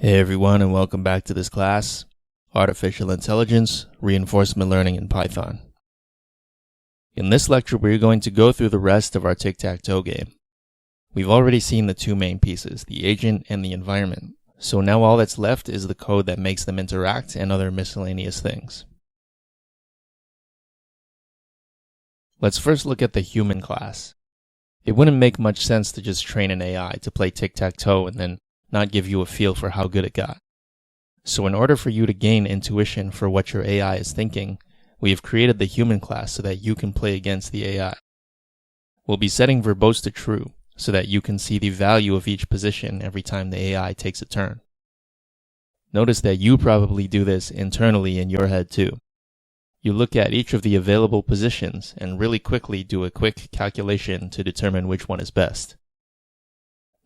Hey everyone, and welcome back to this class, Artificial Intelligence, Reinforcement Learning in Python. In this lecture, we're going to go through the rest of our tic-tac-toe game. We've already seen the two main pieces, the agent and the environment. So now all that's left is the code that makes them interact and other miscellaneous things. Let's first look at the human class. It wouldn't make much sense to just train an AI to play tic-tac-toe and then not give you a feel for how good it got. So in order for you to gain intuition for what your AI is thinking, we have created the human class so that you can play against the AI. We'll be setting verbose to true so that you can see the value of each position every time the AI takes a turn. Notice that you probably do this internally in your head too. You look at each of the available positions and really quickly do a quick calculation to determine which one is best.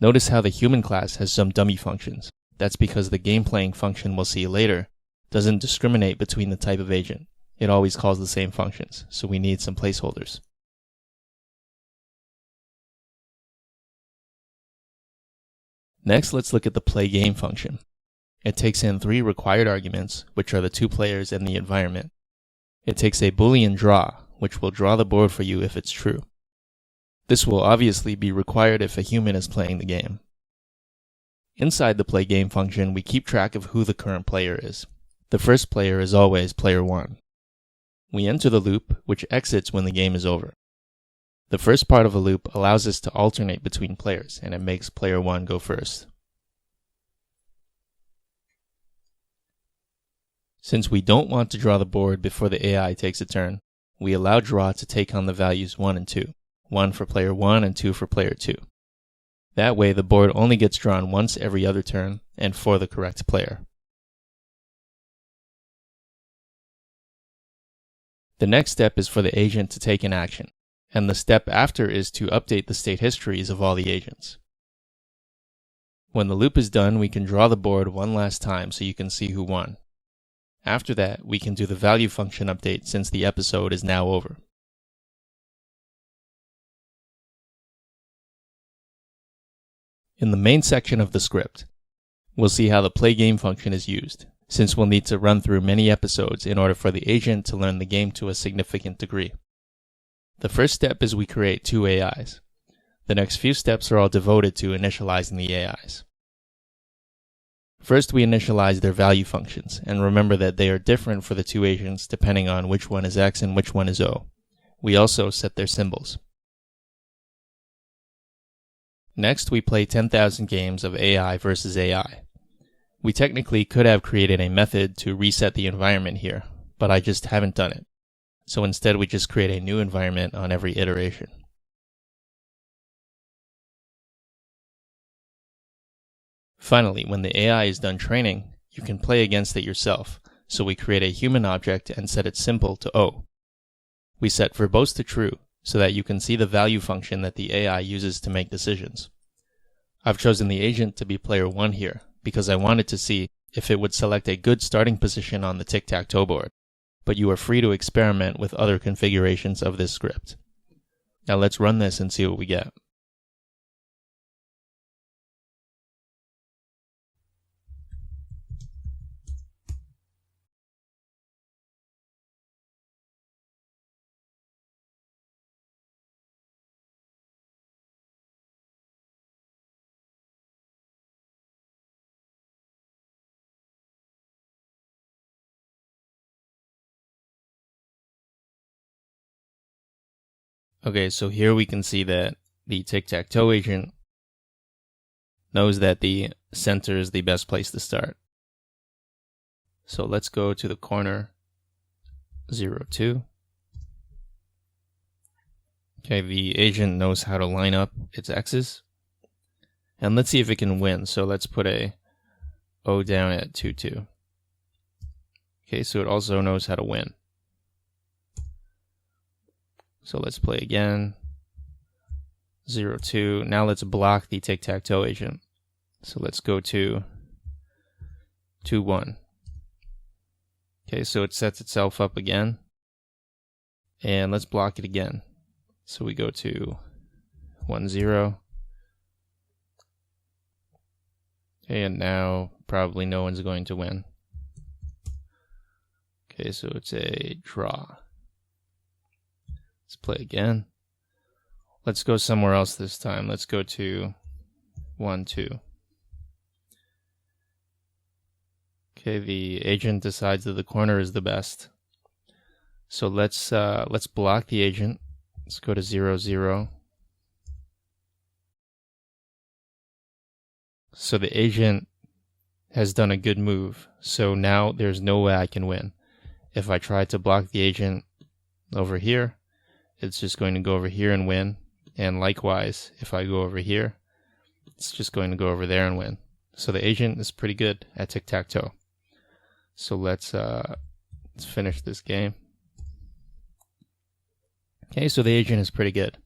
Notice how the human class has some dummy functions. That's because the game playing function we'll see later doesn't discriminate between the type of agent. It always calls the same functions, so we need some placeholders. Next, let's look at the play game function. It takes in three required arguments, which are the two players and the environment. It takes a Boolean draw, which will draw the board for you if it's true. This will obviously be required if a human is playing the game. Inside the play game function, we keep track of who the current player is. The first player is always player 1. We enter the loop, which exits when the game is over. The first part of a loop allows us to alternate between players, and it makes player 1 go first. Since we don't want to draw the board before the AI takes a turn, we allow draw to take on the values 1 and 2. 1 for player 1 and 2 for player 2. That way the board only gets drawn once every other turn and for the correct player. The next step is for the agent to take an action, and the step after is to update the state histories of all the agents. When the loop is done, we can draw the board one last time so you can see who won. After that, we can do the value function update since the episode is now over. In the main section of the script, we'll see how the play game function is used, since we'll need to run through many episodes in order for the agent to learn the game to a significant degree. The first step is we create two AIs. The next few steps are all devoted to initializing the AIs. First, we initialize their value functions, and remember that they are different for the two agents depending on which one is X and which one is O. We also set their symbols. Next, we play 10,000 games of AI versus AI. We technically could have created a method to reset the environment here, but I just haven't done it. So instead, we just create a new environment on every iteration. Finally, when the AI is done training, you can play against it yourself, so we create a human object and set its symbol to O. We set verbose to true, so that you can see the value function that the AI uses to make decisions. I've chosen the agent to be player 1 here, because I wanted to see if it would select a good starting position on the tic-tac-toe board, but you are free to experiment with other configurations of this script. Now let's run this and see what we get. Okay, so here we can see that the tic-tac-toe agent knows that the center is the best place to start. So let's go to the corner 0, 2. Okay, the agent knows how to line up its X's. And let's see if it can win. So let's put a O down at 2, 2. Okay, so it also knows how to win. So let's play again. 0, 2. Now let's block the tic-tac-toe agent. So let's go to 2, 1. Okay, so it sets itself up again. And let's block it again. So we go to 1, 0. Okay, and now probably no one's going to win. Okay, so it's a draw. Let's play again. Let's go somewhere else this time. Let's go to 1-2. Okay, the agent decides that the corner is the best. So let's block the agent. Let's go to 0-0. So the agent has done a good move. So now there's no way I can win. If I try to block the agent over here, it's just going to go over here and win. And likewise, if I go over here, it's just going to go over there and win. So the agent is pretty good at tic-tac-toe. So let's finish this game. Okay, so the agent is pretty good.